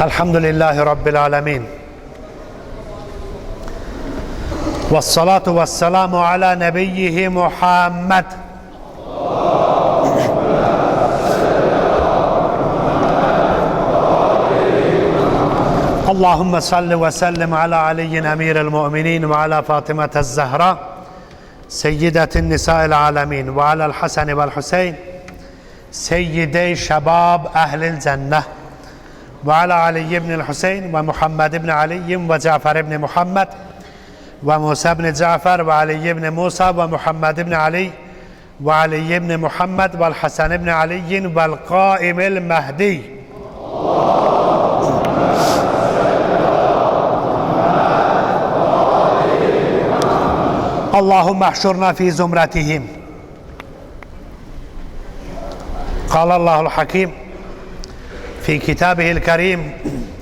Elhamdülillahi Rabbil alemin. Vessalatu vesselamu ala nebiyyihi Muhammed. Allahümme salli ve sellim ala aliyyin emiril mu'minin ve ala Fatime'tez Zehra seyyidetin nisa'il alemin ve ala'l Hasan ve'l Hüseyin seyyidey şebab ehlil cenneh ve ala Ali ibn Hüseyin ve Muhammed ibn Ali ve Cafer ibn Muhammed ve Musa ibn Cafer ve Ali ibn Musa ve Muhammed ibn Ali ve Ali ibn Muhammed ve Hasan ibn Ali ve'l Qaimil Mehdi. Allahümme ahşurna fi zumratihim. Kâlallâhul hakim fi kitabihil kerim.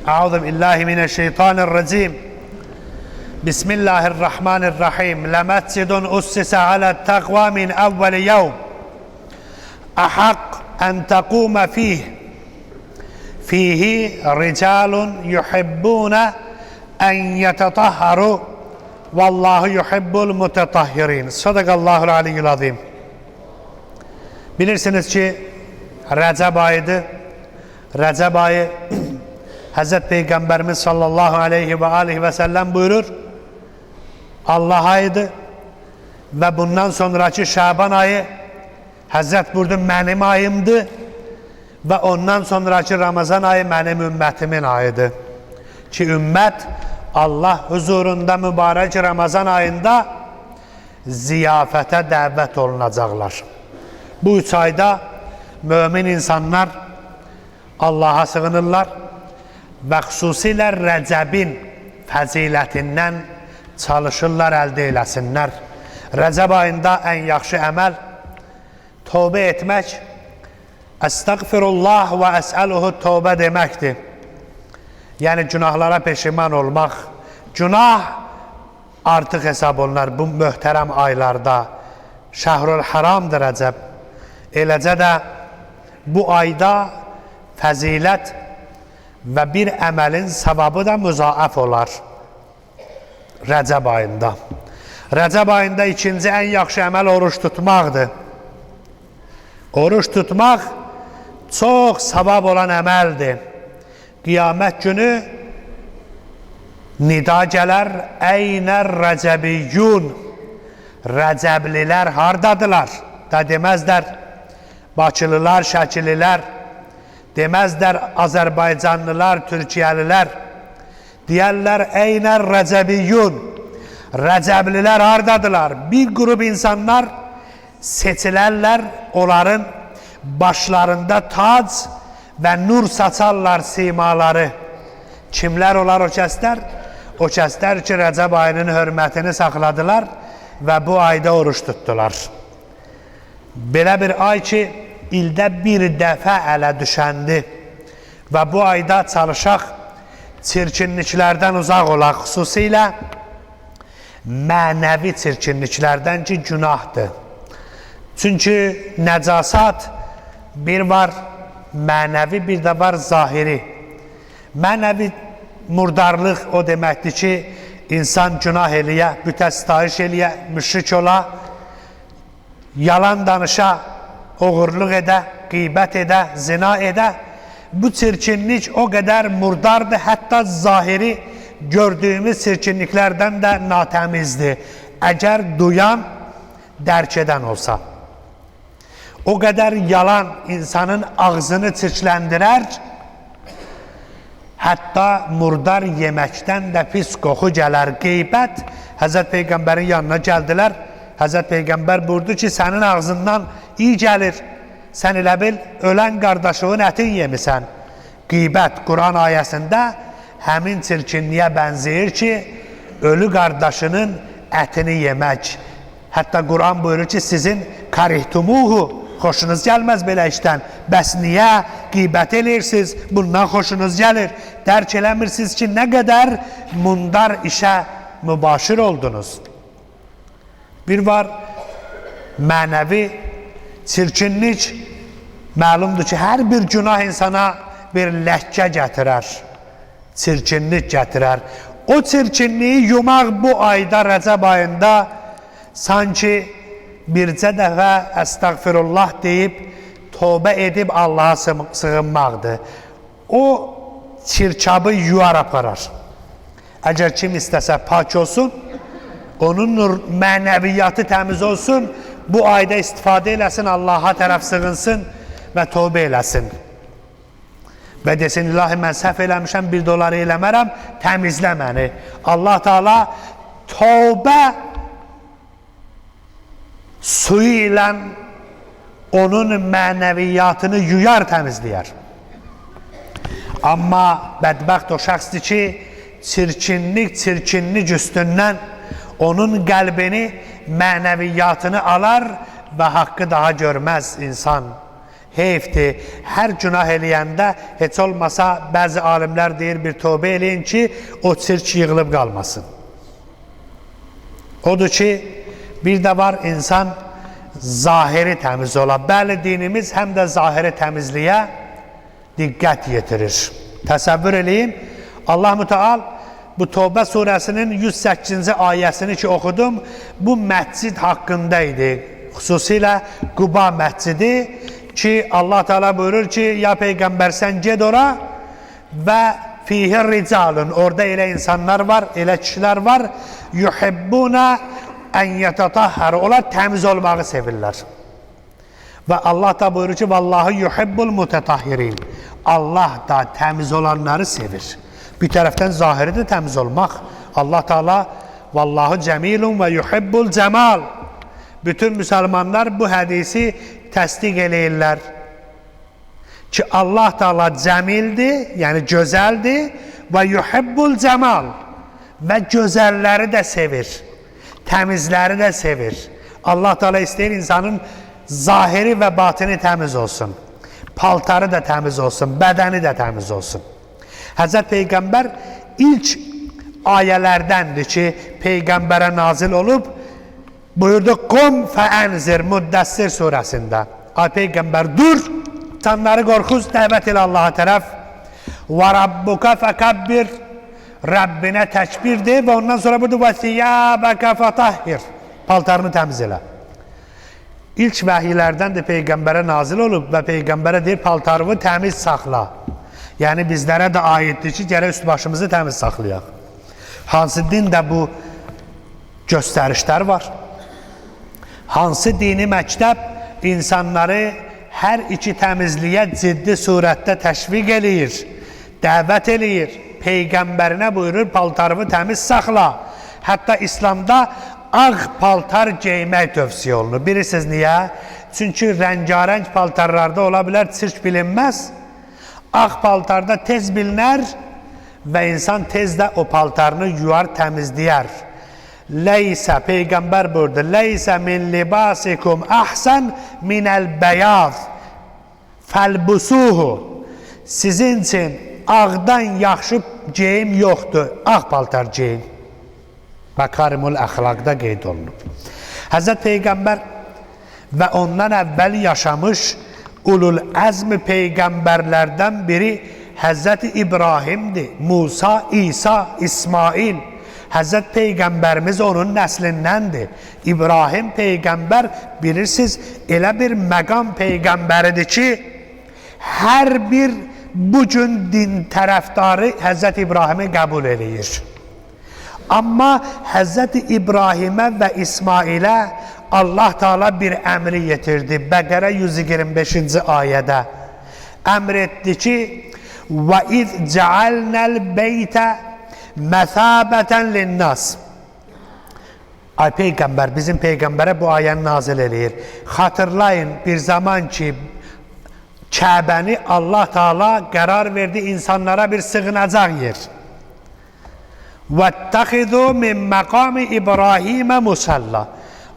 Euzu billahi mineşşeytanirracim. Bismillahirrahmanirrahim. Lemescidun ussise ala takva min evveli yevm. Ahak en tekûme fihi ricalun yuhibbûne en yetetahharu vallahu yuhibbul mutetahhirin. Sadakallahul aliyyul azim. Bilirsiniz ki Recep ayıdır. Recep ayı Hazreti Peygamberimiz sallallahu aleyhi ve aleyhi ve sellem buyurur. Allah ayıdır ve bundan sonraki Şaban ayı Hazret buyurdu benim ayımdır ve ondan sonraki Ramazan ayı benim ümmetimin ayıdır. Ki ümmet Allah huzurunda mübarek Ramazan ayında ziyafete davet olunacaklar. Bu 3 ayda mümin insanlar Allah'a sığınırlar ve xüsusilə Rəcəbin fəzilətindən çalışırlar, əldə eləsinlər. Rəcəb ayında ən yaxşı əməl tövbə etmək, əstəğfirullah və əsəluhu tövbə deməkdir. Yəni günahlara peşiman olmaq. Günah artıq hesab olunar bu möhtərəm aylarda. Şəhrül Haramdır Rəcəb. Eləcə də bu ayda fəzilət və bir əməlin savabı da müzaaf olar. Rəcəb ayında. Rəcəb ayında ikinci ən yaxşı əməl oruç tutmaqdır. Oruç tutmaq çox savab olan əməldir. Qiyamət günü nida gələr, əynər rəcəbiyyun, rəcəblilər hardadılar? Da deməzlər Bakılılar, Şəkililər, deməzlər Azərbaycanlılar, Türkiyəlilər, deyərlər əynər rəcəbiyyun, rəcəblilər hardadılar? Bir qrup insanlar seçilərlər, onların başlarında tac və nur saçarlar simaları. Kimlər olar o kəslər? O kəslər ki, Rəcəb ayının hörmətini saxladılar və bu ayda oruç tutdular. Belə bir ay ki, ildə bir dəfə ələ düşəndi və bu ayda çalışaq çirkinliklərdən uzaq olaq, xüsusilə mənəvi çirkinliklərdən ki, günahdır. Çünki nəcasat bir var, mənəvi bir də var zahiri. Mənəvi murdarlıq o deməkdir ki, insan günah eləyə, bütə sitayiş eləyə, müşrik ola, yalan danışa, oğurluq edə, qeybət edə, zina edə. Bu çirkinlik o qədər murdardır, hətta zahiri gördüyümüz çirkinliklərdən də natəmizdir. Əgər duyan, dərk edən olsa. O qədər yalan insanın ağzını çirkləndirər, hətta murdar yeməkdən də pis qoxu gələr. Qeybət, Həzrət Peyğəmbərin yanına gəldilər. Həzrət Peyğəmbər buyurdu ki, sənin ağzından iyi gəlir. Sən elə bil, ölən qardaşının ətin yemisən. Qeybət, Quran ayəsində həmin çirkinliyə bənzəyir ki, ölü qardaşının ətini yemək. Hətta Quran buyurur ki, sizin karihtumuhu, xoşunuz gəlməz belə işdən. Bəs niyə qeybət eləyirsiniz? Bundan xoşunuz gəlir. Dərk eləmirsiniz ki, nə qədər mundar işə mübaşir oldunuz. Bir var, mənəvi çirkinlik. Məlumdur ki, hər bir günah insana bir ləhkə gətirər. çirkinlik gətirər. O çirkinliyi yumaq bu ayda, Rəcəb ayında sanki bircə dəfə əstəğfirullah deyib, tövbə edib Allaha sığınmaqdır. O çirkabı yuar aparar. Əgər kim istəsə pak olsun, onun mənəviyyatı təmiz olsun, bu ayda istifadə eləsin, Allaha tərəf sığınsın və tövbə eləsin. Və desin, ilahi mən səhv eləmişəm, $1 eləmərəm, təmizlə məni. Allah Teala tövbə suyu ilə onun mənəviyyatını yuyar, təmizləyər. Amma bədbəxt o şəxsdir ki, çirkinlik üstündən onun qəlbini, mənəviyyatını alar və haqqı daha görməz insan. Heyfdir, hər günah eləyəndə heç olmasa bəzi alimlər deyir, bir tövbə eləyin ki, o çirk yığılıb qalmasın. Odur ki, bir də var insan zahiri təmiz ola. Bəli, dinimiz həm də zahiri təmizliyə diqqət yetirir. Təsəvvür eləyin, Allah Müteal bu Tövbə surəsinin 108-ci ayəsini ki oxudum, bu məscid haqqında idi. Xüsusilə Quba məscidi ki Allah Teala buyurur ki, ya Peyğəmbər sən ged ora və fihi ricalun, orada elə insanlar var, elə kişilər var, yuhibbuna ən yətatahhar, onlar təmiz olmağı sevirlər. Və Allah da buyurur ki, vallahu yuhibbul mutetahhirin, Allah da təmiz olanları sevir. Bir tərəfdən zahiri də təmiz olmaq. Allah Teala vallahu cəmilun və yuhibbul cəmal. Bütün müsəlmanlar bu hədisi təsdiq eləyirlər ki, Allah Teala cəmildir, yəni gözəldir və yuhibbul cəmal və gözəlləri də sevir, təmizləri də sevir. Allah Teala istəyir insanın zahiri və batini təmiz olsun, paltarı da təmiz olsun, bədəni də təmiz olsun. Həzrət Peyğəmbər ilk ayələrdəndir ki, Peyğəmbərə nazil olub, buyurdu, qum fəənzir Müddəssir surəsində. Ay Peyğəmbər, dur, canları qorxuz, dəvət elə Allaha tərəf. Və rabbuka fəkəbbir, Rəbbinə təkbirdir və ondan sonra budur, və siyabəkə fətahhir, paltarını təmiz elə. İlk vəhiylərdəndir Peyğəmbərə nazil olub və Peyğəmbərə deyir, paltarını təmiz saxla. Yəni bizlərə də aiddir ki, gərək üst başımızı təmiz saxlayaq. Hansı dində bu göstərişlər var? Hansı dini məktəb insanları hər iki təmizliyə ciddi surətdə təşviq eləyir, dəvət eləyir, Peyğəmbərinə buyurur, paltarını təmiz saxla. Hətta İslamda ağ paltar geymək tövsiyə olunur. Bilirsiniz niyə? Çünki rəngarəng paltarlarda ola bilər, çirk bilinməz. Ağ paltarda tez bilinər və insan tez də o paltarını yuar, təmizləyər. Leysə, Peyğəmbər buyurdu, leysə min libasikum əhsən minəl bəyaz fəlbusuhu. Sizin üçün ağdan yaxşı geyim yoxdur, ağ paltar geyim. Makarimul əxlaqda qeyd olunub. Həzrət Peyğəmbər və ondan əvvəl yaşamış ulul əzmi peyğəmbərlərdən biri Həzrət İbrahimdir, Musa, İsa, İsmail. Həzrət Peyğəmbərimiz onun nəslindəndir. İbrahim Peyğəmbər bilirsiniz, elə bir məqam Peyğəmbəridir ki, hər bir bugün din tərəfdarı Həzrət İbrahimi qəbul edir. Amma Həzrət İbrahimə və İsmailə Allah Teala bir əmri yetirdi. Bəqərə 125-ci ayədə əmr etdi ki, وَإِذْ جَعَلْنَا الْبَيْتَ مَثَابَةً لِلنَّاسِ. Ay Peyğəmbər, bizim Peyğəmbərə bu ayəni nazil eləyir. Xatırlayın bir zaman ki, Kəbəni Allah Teala qərar verdi insanlara bir sığınacaq yer. وَاتَّخِذُوا مِنْ مَقَامِ إِبْرَاهِيمَ مُسَلَّى.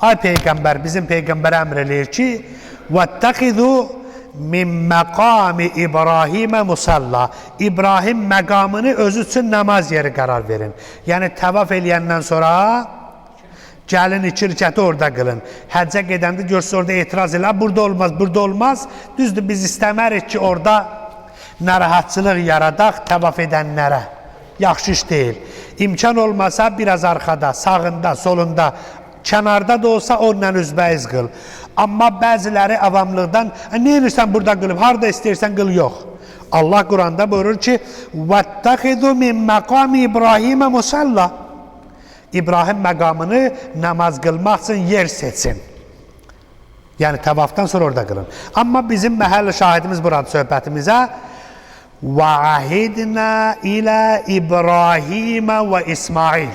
Ay Peyğəmbər, bizim Peyğəmbərə əmr eləyir ki, وَاتَّخِذُوا min məqami İbrahimə musalla. İbrahim məqamını özü üçün namaz yeri qərar verin. Yəni təvaf eləyəndən sonra gəlin 2 rükəti orada qılın. Həccə gedəndə görsün orada etiraz elə, burada olmaz, burada olmaz. Düzdür, biz istəmərik ki orada narahatçılıq yaradaq təvaf edənlərə. yaxşı iş deyil. İmkan olmasa biraz arxada, sağında, solunda, kənarda da olsa onunla üzbəyiz qıl. Amma bəziləri avamlıqdan, nə edirsən burada qılıb, harada istəyirsən qıl, yox. Allah Quranda buyurur ki, وَاتَّخِذُ مِنْ مَقَامِ İbrahimə مُسَلَّى İbrahim məqamını namaz qılmaq üçün yer seçsin. Yəni təvafdan sonra orada qılın. Amma bizim məhəlli şahidimiz burada söhbətimizə وَعَهِدْنَا إِلَى إِبْرَاهِيمَ وَإِسْمَعِيلِ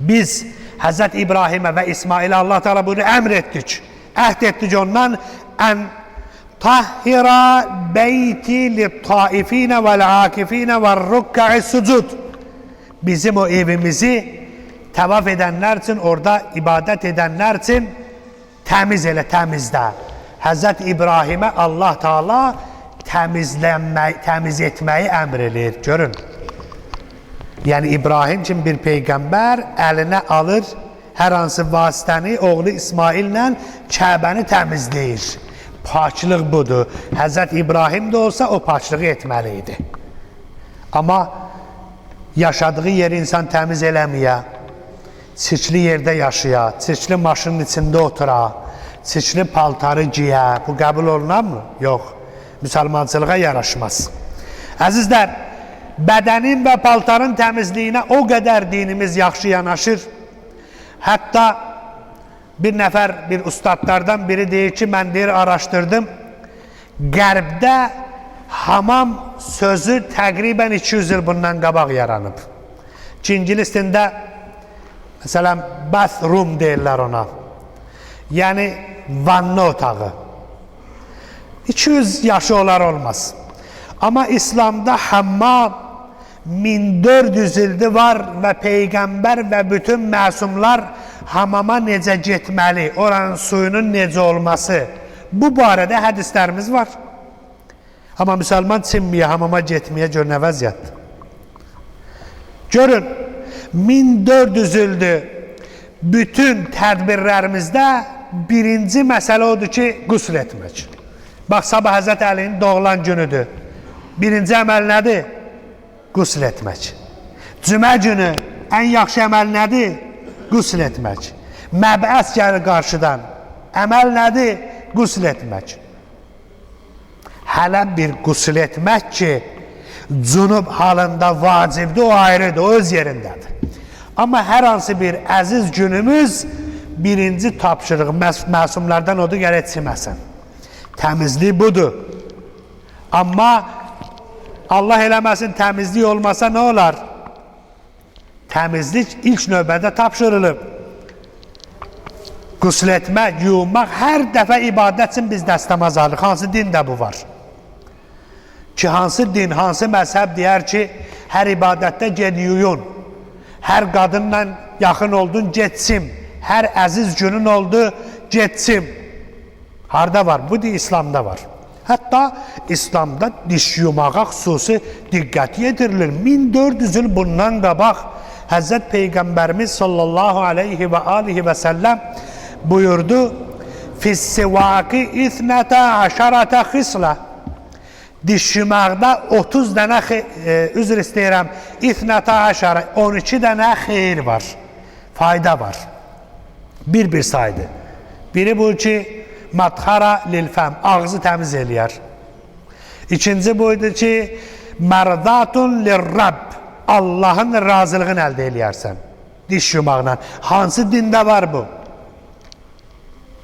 Biz Həzrət İbrahimə və İsmailə Allah Teala bunu əmr etdik. Əhd etdik ondan ən tahhira beyti lit-taifinə vəl-akifinə vəl-rukka'i sucud. Bizim o evimizi təvaf edənlər üçün, orada ibadət edənlər üçün təmiz elə, təmizdə. Həzrət İbrahimə Allah Teala təmiz etməyi əmr edir. Görün. Yəni İbrahim kimi bir peyğəmbər əlinə alır hər hansı vasitəni, oğlu İsmaillə Kəbəni təmizləyir. Paçlıq budur. Həzrət İbrahim də olsa o paçlığı etməli idi. Amma yaşadığı yeri insan təmiz eləməyə, çirkli yerdə yaşaya, çirkli maşının içində otura, çirkli paltarı giyə, bu qəbul olunar mı? Yox. Müsəlmançılığa yaraşmaz. Əzizlər, bədənin və paltarın təmizliyinə o qədər dinimiz yaxşı yanaşır. Hətta bir nəfər, bir ustadlardan biri deyir ki, mən deyir, araşdırdım. Qərbdə hamam sözü təqribən 200 il bundan qabaq yaranıb. Ki, İngilis dilində, məsələn, bathroom deyirlər ona. Yəni, vanna otağı. 200 yaşı olar olmaz. Amma İslamda hammam 1400 ildir var və Peyğəmbər və bütün məsumlar hamama necə getməli, oranın suyunun necə olması, bu barədə hədislərimiz var. Amma müsəlman çinməyə, hamama getməyə gör nə vəziyyətdir. Görün, 1400 ildir bütün tədbirlərimizdə birinci məsələ odur ki, qüsl etmək. Bax, sabah Həzrət Əlinin doğulan günüdür. Birinci əməl nədir? Qüsl etmək. Cümə günü ən yaxşı əməl nədir? Qüsl etmək. Məbəs gəlir qarşıdan. Əməl nədir? Qüsl etmək. Hələ bir qüsl etmək ki, cünub halında vacibdir, o ayrıdır, o öz yerindədir. Amma hər hansı bir əziz günümüz birinci tapşırıq məsumlardan odur, gərək etməsin. Təmizlik budur. Amma Allah eləməsin, təmizlik olmasa nə olar? Təmizlik ilk növbədə tapşırılıb. Qüsl etmək, yuyunmaq, hər dəfə ibadət üçün biz dəstəmaz alırıq. Hansı dində bu var? Ki, hansı din, hansı məzhəb deyər ki, hər ibadətdə ged yuyun. Hər qadınla yaxın oldun, getsin. Hər əziz günün oldu, getsin. Harada var? Bu da İslamda var. Hətta İslamda diş yumağa xüsusi diqqət yetirilir. 1400 il bundan qabaq Həzrət Peyğəmbərimiz sallallahu aleyhi və alihi və səlləm buyurdu, Fissivaki ithnətə aşarətə xislə diş yumaqda 30 dənə, üzr istəyirəm, ithnətə aşarə, 12 dənə xeyir var, fayda var. Bir saydı. Biri bu ki, madxara lilfəm, ağzı təmiz eləyər. İkinci buydu ki, mərdatun lirrab, Allahın razılığını əldə eləyərsən, diş yumaqla. Hansı dində var bu?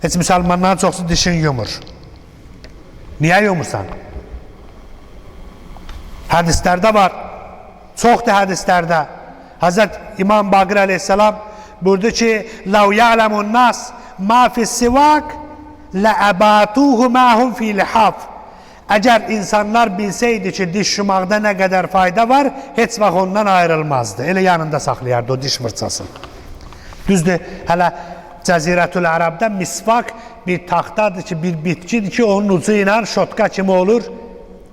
Heç müsəlmanların çoxsu dişin yumur. Niyə yumursan? Hədislərdə var, çoxdur hədislərdə. Həzrət İmam Baqir əleyhissalam buyurdu ki, لَوْ يَعْلَمُ النَّاسِ مَا فِي السِّوَاكِ لَأَبَاتُوهُ مَاهُمْ فِي لِحَافِ Əgər insanlar bilsəydi ki, diş yumaqda nə qədər fayda var, heç vaxt ondan ayrılmazdı. Elə yanında saxlayardı o diş fırçasını. Düzdür, hələ Cəzirətül Ərəbdə misvak bir taxtadır ki, bir bitkidir ki, onun ucu ilə şotka kimi olur,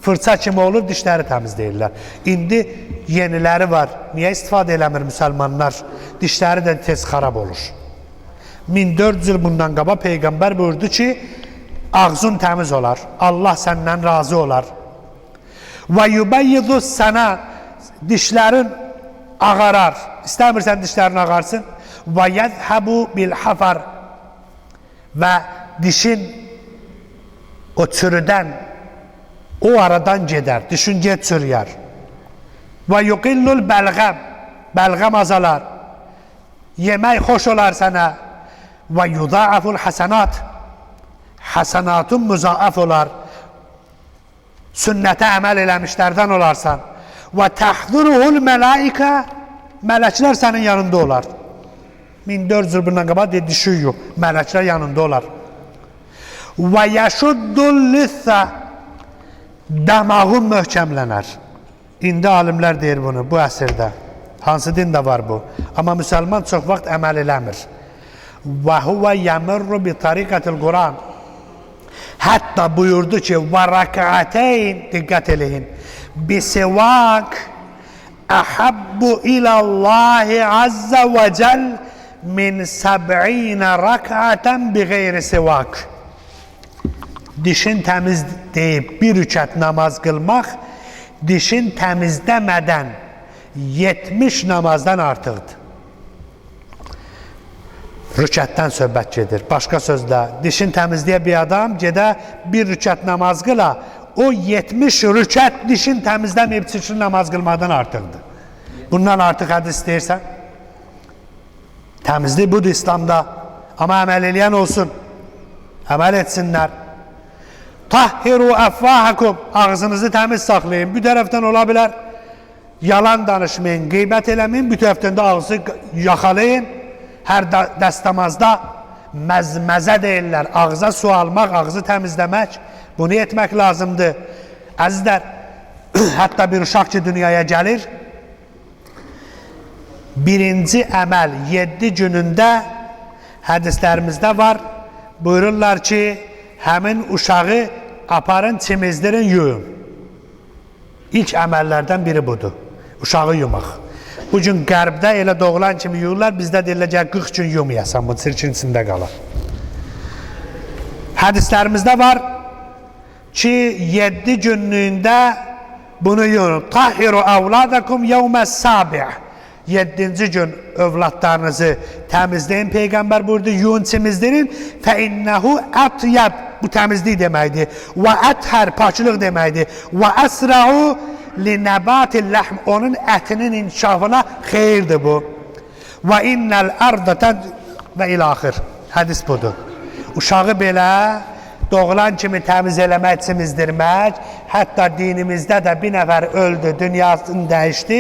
fırça kimi olur, dişləri təmizləyirlər. İndi yeniləri var. Niyə istifadə eləmir müsəlmanlar? Dişləri də tez xarab olur. 1400 il bundan qaba Peyğəmbər buyurdu ki, ağzın təmiz olar, Allah səndən razı olar. Və yubəyyidu sənə, dişlərin ağarar. İstəmirsən dişlərin ağarsın. Və yəzhəbu bil-hafar və dişin o çürüdən o aradan gedər. Dişin get çürüyər. Və yuqillul bəlğəm, bəlğəm azalar. Yemək xoş olar sənə. Və yudaaful hasanat, hasanatun müzaaf olar. Sünnətə əməl eləmişlərdən olarsan. Və təxduruhul mələikə, mələklər sənin yanında olar. 1400 il bundan qabaq dedi, dişi yox, mələklər yanında olar. Və yəşuddul lissə, damağın möhkəmlənər. İndi alimlər deyir bunu, bu əsrdə. Hansı dində var bu? Amma müsəlman çox vaxt əməl eləmir. Və huvə yəmirru bi tariqətil Quran. Hətta buyurdu ki, və rəkəəteyn, diqqət eləyin, bisivak əhəbbu iləllahi əzzə və cəl min 70 rəkəətən bi qeyri sivak. Dişin təmiz deyib bir rükət namaz qılmaq, dişin təmizləmədən 70 namazdan artıqdır. Rükətdən söhbət gedir. Başqa sözlə, dişin təmizləyə bir adam gedə bir rükət namaz qıla, o 70 rükət dişin təmizləməyib çıxın namaz qılmadan artıqdır. Bundan artıq hədis istəyirsən? Təmizlik budur İslamda. Amma əməl eləyən olsun. Əməl etsinlər. Tahhiru əfvahakum, ağzınızı təmiz saxlayın. Bir tərəfdən ola bilər, yalan danışmayın, qeybət eləməyin, bir tərəfdən də ağzı yaxalayın. Hər dəstəmazda məzməzə deyirlər, ağza su almaq, ağzı təmizləmək, bunu etmək lazımdır. Əzizlər, hətta bir uşaq ki dünyaya gəlir, birinci əməl 7 günündə hədislərimizdə var, buyururlar ki, həmin uşağı aparın, çimizdirin, yuyun. İlk əməllərdən biri budur, uşağı yumaq. Bugün qərbdə elə doğulan kimi yuyurlar, bizdə deyirlər, 40 gün yumuyasan, bu çirkin içində qalar. Hədislərimizdə var ki, 7 günlüyündə bunu yuyun. Tahhiru avladakum yevməs sabi'. 7-ci gün övladlarınızı təmizləyin, Peyğəmbər buyurdu, yuyun, çimizdirin. Fəinnəhu ətyəb, bu təmizlik deməkdir. Və əthər, pakılıq deməkdir. Və əsra'u linəbatil ləhm, onun ətinin inkişafına xeyirdir bu. Və innəl ərdətən və ilaxir. Hədis budur. Uşağı belə doğulan kimi təmiz eləmək, çimizdirmək, hətta dinimizdə də bir nəfər öldü, dünyasını dəyişdi.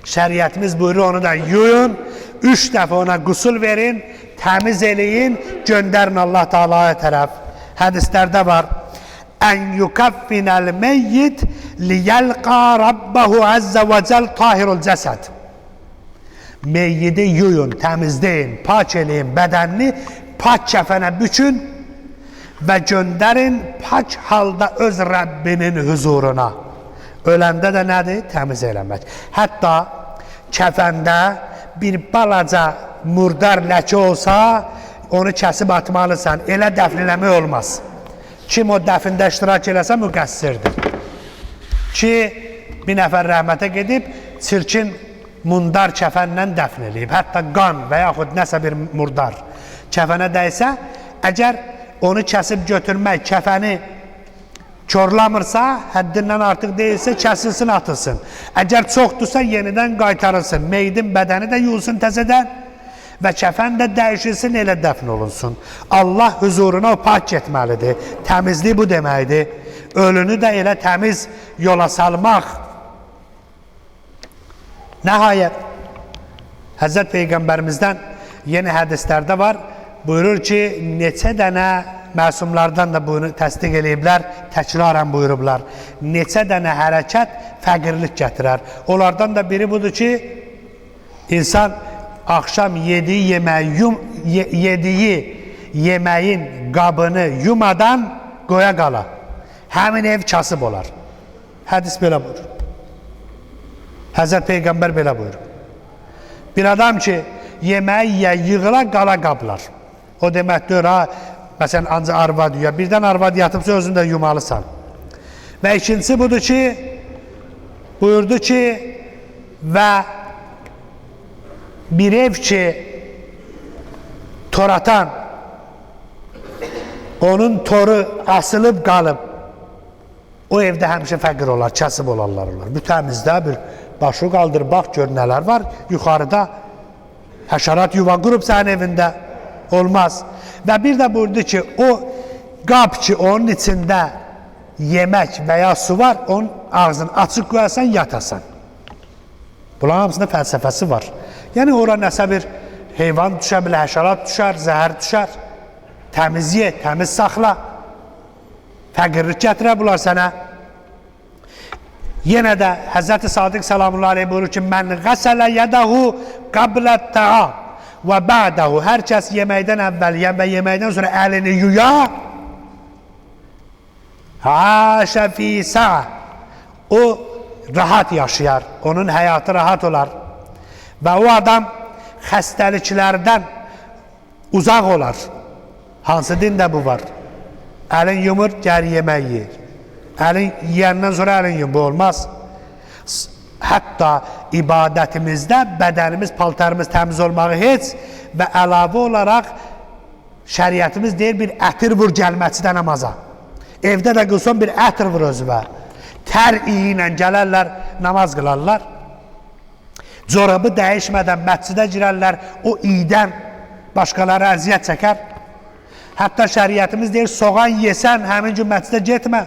Şəriətimiz buyurur, onu da yuyun, 3 dəfə ona qusul verin, təmiz eləyin, göndərin Allah Teala'ya tərəf. Hədislərdə var. Ən yukaffinəl meyyid liyəlqa rabbahu əzzə və cəl tahirul cəsəd. Meyyidi yuyun, təmizləyin, pak eləyin bədənini, pak kəfənə bükün və göndərin pak halda öz Rəbbinin huzuruna. Öləndə də nədir? Təmiz eləmək. Hətta kəfəndə bir balaca murdar ləkə olsa, onu kəsib atmalısan. Elə dəfn eləmək olmaz. Kim o dəfində iştirak eləsə müqəssirdir. Ki, bir nəfər rəhmətə gedib, çirkin mundar kəfəndən dəfn eləyib. Hətta qan və yaxud nəsə bir murdar kəfənə dəysə, əgər onu kəsib götürmək, kəfəni körlamırsa, həddindən artıq deyilsə, kəsilsin, atılsın. Əgər çoxdursa, yenidən qaytarılsın. Meydin bədəni də yuyulsun təzədən və kəfən də dəyişilsin, elə dəfn olunsun. Allah huzuruna o pak etməlidir. Təmizlik bu deməkdir. Ölünü də elə təmiz yola salmaq. Nəhayət, Həzrət Peyğəmbərimizdən yeni hədislərdə var. Buyurur ki, neçə dənə məsumlardan da bunu təsdiq eləyiblər, təkrarən buyurublar. Neçə dənə hərəkət fəqirlik gətirər. Onlardan da biri budur ki, insan axşam yediyi yeməyin qabını yumadan qoya qala. Həmin ev kasıb olar. Hədis belə buyurur. Həzrət Peyğəmbər belə buyurur. Bir adam ki, yeməyi yığıla qala qablar. O deməkdir, məsələn, ancaq arvad yuya. Birdən arvad yatıbsa özünü də yumalısan. Və ikincisi budur ki, buyurdu ki, ve bir ev ki toratan, onun toru asılıp qalıb, o evdə həmişə fəqir olar, kəsib olarlar. Mütəmizdə bir başı qaldır, bax gör nələr var. Yuxarıda həşərat yuva qurub sənin evində olmaz. Və bir də buyurdu ki, o qab ki, onun içində yemək və ya su var, onun ağzını açıq qoyasan, yatasan. Bunların hamısında fəlsəfəsi var. Yəni, ora nəsə bir heyvan düşər, bilə, həşərat düşər, zəhər düşər. Təmiz ye, təmiz saxla. Fəqirlik gətirə bunlar sənə. Yenə də Həzrəti Sadiq salamullahi aleyh buyurur ki, mən qəsələ yədəhu qablət tə'a və bə'dəhu. Hər kəs yeməkdən əvvəl və yeməkdən sonra əlini yuya, haşə fi sə'a. O rahat yaşayar, onun həyatı rahat olar. Və o adam xəstəliklərdən uzaq olar. Hansı dində bu var? Əlin yumur, gəl yemək yeyir. Əlin yiyəndən sonra əlin yumur, bu olmaz. Hətta ibadətimizdə bədənimiz, paltarımız təmiz olmağı heç və əlavə olaraq şəriətimiz deyir, bir ətir vur gəlməçidə namaza. Evdə də qılsan bir ətir vur özüvə. Tər iyi ilə gələrlər, namaz qılarlar. Corabı dəyişmədən məscidə girərlər, o iydən başqaları əziyyət çəkər. Hətta şəriətimiz deyir, soğan yesən, həmin gün məscidə getmə.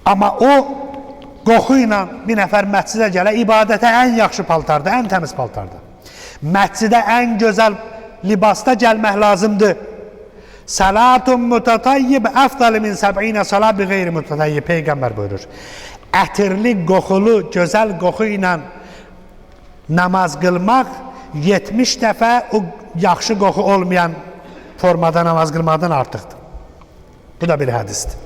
Amma o qoxu ilə bir nəfər məscidə gələ, ibadətə ən yaxşı paltarda, ən təmiz paltarda. Məscidə ən gözəl libasda gəlmək lazımdır. Salatun mutatayyib əfdalı min səb'inə salat bi qeyri mutatayyib. Peyğəmbər buyurur. Ətirli, qoxulu, gözəl qoxu ilə namaz qılmaq 70 dəfə o yaxşı qoxu olmayan formada namaz qılmaqdan artıqdır. Bu da bir hədisdir.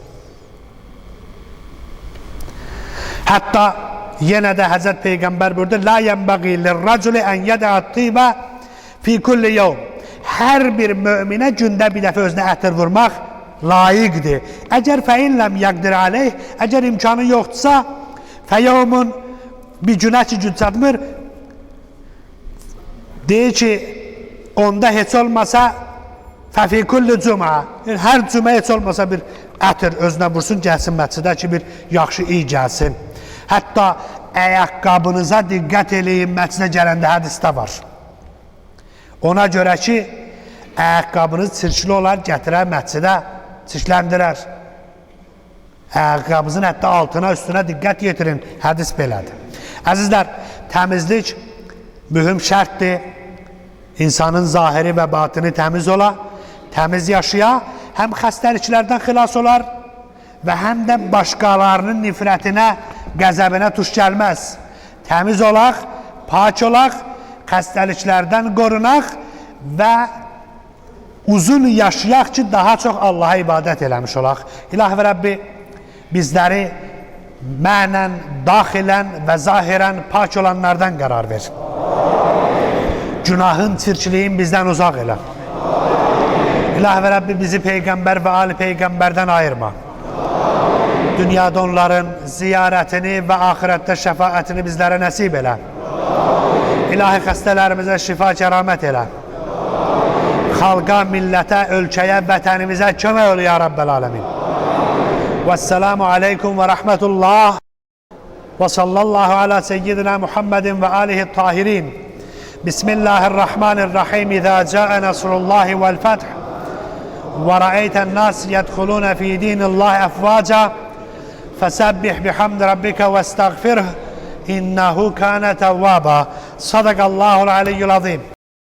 Hətta yenə də Həzrət Peyğəmbər buyurdu, la yənbəği lirraculi ən yədəət tibə fi kulli yevm. Hər bir möminə gündə bir dəfə özünə ətir vurmaq layiqdir. Əgər fəinləm yəqdir aleyh, əgər imkanı yoxdursa, fəyevmun bir günə ki gün çatmır, deyir ki, onda heç olmasa fəfi kulli cümə, hər cümə heç olmasa bir ətir özünə vursun, gəlsin məscidə ki, bir yaxşı iyi gəlsin. Hətta əyaqqabınıza diqqət eləyin, məscidə gələndə hədisdə var. Ona görə ki, ayaqqabınız çirkli olar, gətirər məscidə, çirkləndirər. Ayaqqabınızın hətta altına, üstünə diqqət yetirin, hədis belədir. Əzizlər, təmizlik mühüm şərtdir. İnsanın zahiri və batini təmiz ola, təmiz yaşaya, həm xəstəliklərdən xilas olar və həm də başqalarının nifrətinə, qəzəbinə tuş gəlməz. Təmiz olaq, pak olaq, xəstəliklərdən qorunaq və uzun yaşayaq ki, daha çox Allaha ibadət eləmiş olaq. İlahi və Rəbbi bizləri mənən, daxilən və zahirən pak olanlardan qərar ver. Günahın, çirkliyin bizdən uzaq elə. İlahi və Rəbbi bizi Peyğəmbər və Ali Peyğəmbərdən ayırma. Dünyada onların ziyarətini və axirətdə şəfaətini bizlərə nəsib elə. İlahi xəstələrimizə şifa kəramət elə. Xalqa, millətə, ölkəyə, vətənimizə kömək ol, ya Rabbel Alemin. Vəsselamu aleykum və rəhmətullah və sallallahu ala seyyidina Muhammedin və alihi tahirin. Bismillahirrahmanirrahim. İzə cəə nəsrullahi vəl-fəth və rəeytən nas yədxuluna fi dinillahi əfvaca fəsəbbih bihamd rabbika və estəğfirh innehu kânə təvvâba. Sadaqallahul aliyyul azim.